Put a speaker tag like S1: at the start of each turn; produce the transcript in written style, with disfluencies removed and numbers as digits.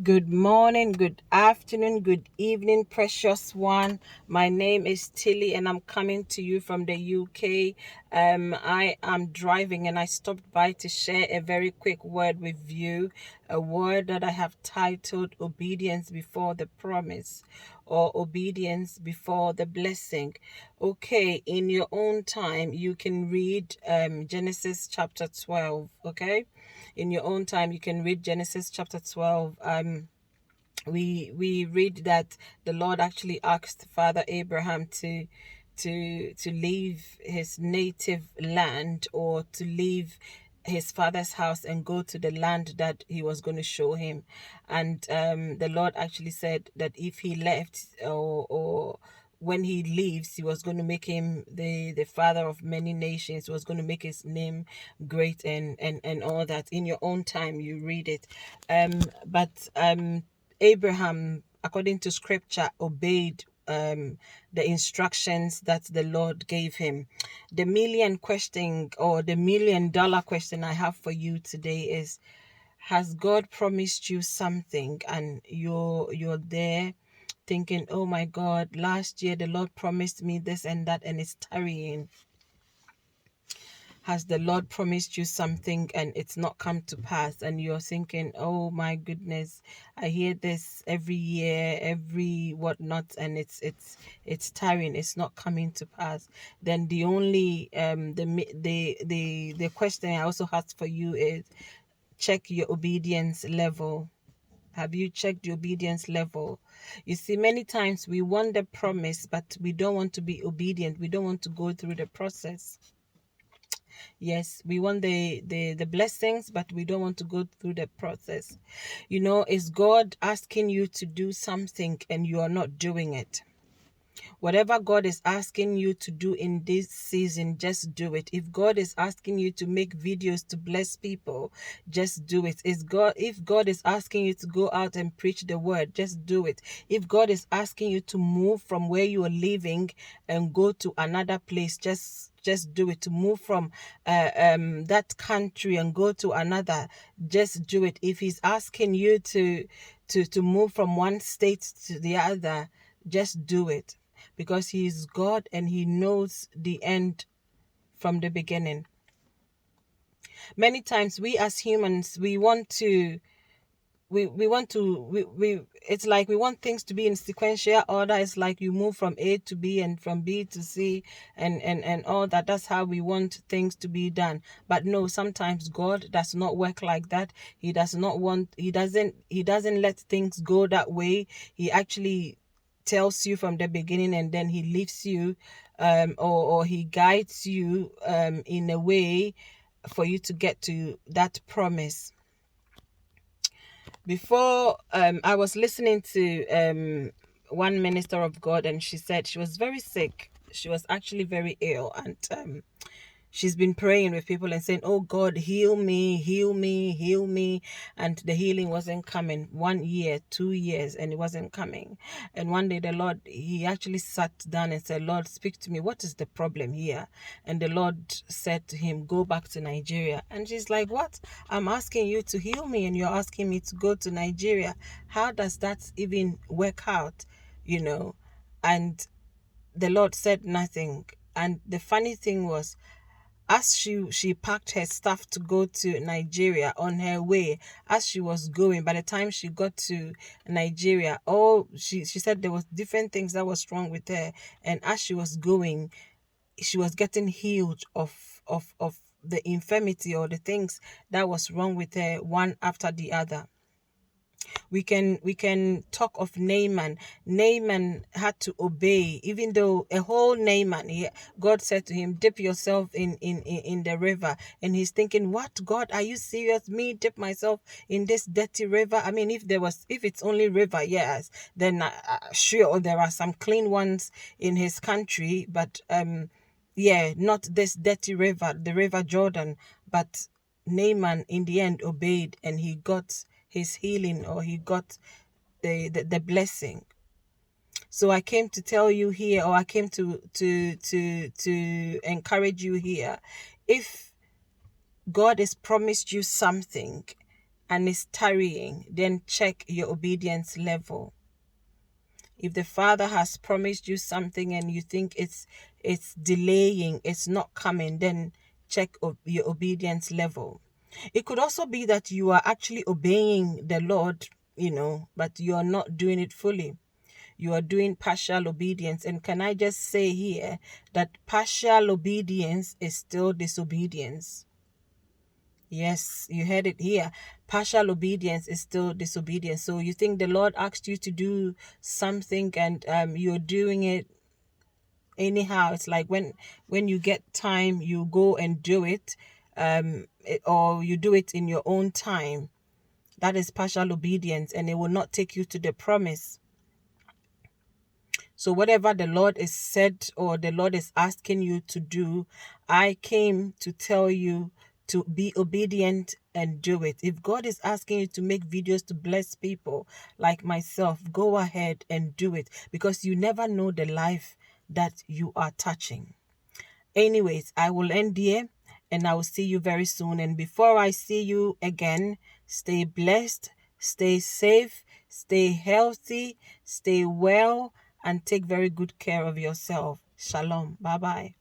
S1: Good morning, good afternoon, good evening, precious one. My name is Tilly and I'm coming to you from the UK. I am driving and I stopped by to share a very quick word with you, a word that I have titled Obedience Before the Promise or Obedience Before the Blessing. Okay, in your own time, you can read Genesis chapter 12, okay? In your own time you can read Genesis chapter 12. We read that the Lord actually asked Father Abraham to leave his native land, or to leave his father's house and go to the land that he was going to show him. And the Lord actually said that if he left, or when he leaves, he was going to make him the father of many nations. He was going to make his name great, and all that. In your own time you read it. But Abraham, according to scripture, obeyed the instructions that the Lord gave him. The million question, or the $1,000,000 question I have for you today is: has God promised you something and you're there thinking, oh my God, last year the Lord promised me this and that, and it's tarrying? Has the Lord promised you something and it's not come to pass, and you're thinking, oh my goodness, I hear this every year, every whatnot, and it's tiring, it's not coming to pass? Then the only the question I also have for you is: check your obedience level. Have you checked the obedience level? You see, many times we want the promise, but we don't want to be obedient. We don't want to go through the process. Yes, we want the blessings, but we don't want to go through the process. Is God asking you to do something and you are not doing it? Whatever God is asking you to do in this season, just do it. If God is asking you to make videos to bless people, just do it. If God is asking you to go out and preach the word, just do it. If God is asking you to move from where you are living and go to another place, just do it. To move from that country and go to another, just do it. If he's asking you to move from one state to the other, just do it, because he is God and he knows the end from the beginning. Many times we as humans, we want to we want to we it's like we want things to be in sequential order. It's like you move from A to B and from B to C, and all that. That's how we want things to be done. But no, sometimes God does not work like that. He doesn't let things go that way. He actually tells you from the beginning, and then he leaves you, or he guides you in a way for you to get to that promise. Before, I was listening to one minister of God, and she said she was very sick. She was actually very ill, and she's been praying with people and saying, oh God, heal me, heal me, heal me. And the healing wasn't coming. 1 year, 2 years, and it wasn't coming. And one day the Lord, he actually sat down and said, Lord, speak to me. What is the problem here? And the Lord said to him, go back to Nigeria. And she's like, what? I'm asking you to heal me and you're asking me to go to Nigeria. How does that even work out? You know? And the Lord said nothing. And the funny thing was, as she packed her stuff to go to Nigeria, on her way, as she was going, by the time she got to Nigeria, she said there was different things that was wrong with her, and as she was going, she was getting healed of the infirmity or the things that was wrong with her, one after the other. We can talk of Naaman. Naaman had to obey, even though a whole Naaman. God said to him, "Dip yourself in the river," and he's thinking, "What, God? Are you serious? Me dip myself in this dirty river? I mean, if it's only river, yes, then sure there are some clean ones in his country, but yeah, not this dirty river, the river Jordan." But Naaman in the end obeyed, and he got his healing, or he got the blessing. So I came to tell you here, or I came to encourage you here. If God has promised you something and is tarrying, then check your obedience level. If the Father has promised you something and you think it's delaying, it's not coming, then check your obedience level. It could also be that you are actually obeying the Lord, but you are not doing it fully. You are doing partial obedience. And can I just say here that partial obedience is still disobedience? Yes, you heard it here. Partial obedience is still disobedience. So you think the Lord asked you to do something and you're doing it anyhow. It's like when you get time, you go and do it, or you do it in your own time. That is partial obedience, and it will not take you to the promise. So whatever the Lord is said or the Lord is asking you to do, I came to tell you to be obedient and do it. If God is asking you to make videos to bless people like myself, go ahead and do it, because you never know the life that you are touching. Anyways, I will end here and I will see you very soon. And before I see you again, stay blessed, stay safe, stay healthy, stay well, and take very good care of yourself. Shalom. Bye bye.